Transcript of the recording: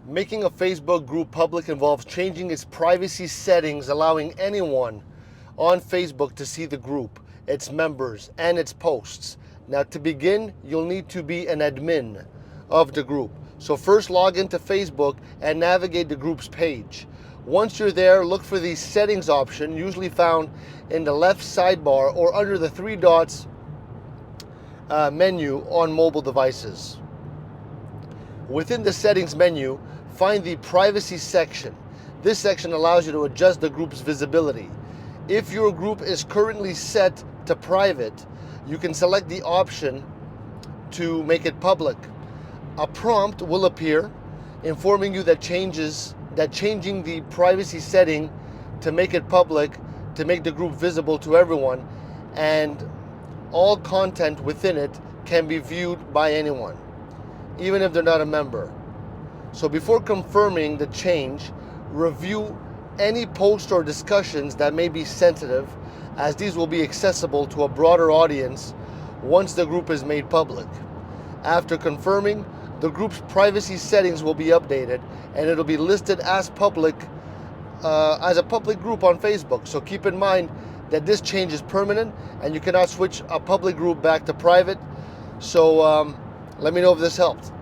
Making a Facebook group public involves changing its privacy settings, allowing anyone on Facebook to see the group, its members, and its posts. Now, to begin, you'll need to be an admin of the group. So first log into Facebook and navigate the group's page. Once you're there, look for the settings option, usually found in the left sidebar or under the three dots menu on mobile devices. Within the settings menu, find the privacy section. This section allows you to adjust the group's visibility. If your group is currently set to private, you can select the option to make it public. A prompt will appear informing you that changing the privacy setting to make it public, to make the group visible to everyone, and all content within it can be viewed by anyone, even if they're not a member. So before confirming the change, review any posts or discussions that may be sensitive, as these will be accessible to a broader audience once the group is made public. After confirming, the group's privacy settings will be updated and it'll be listed as public, as a public group on Facebook. So keep in mind that this change is permanent and you cannot switch a public group back to private. So let me know if this helped.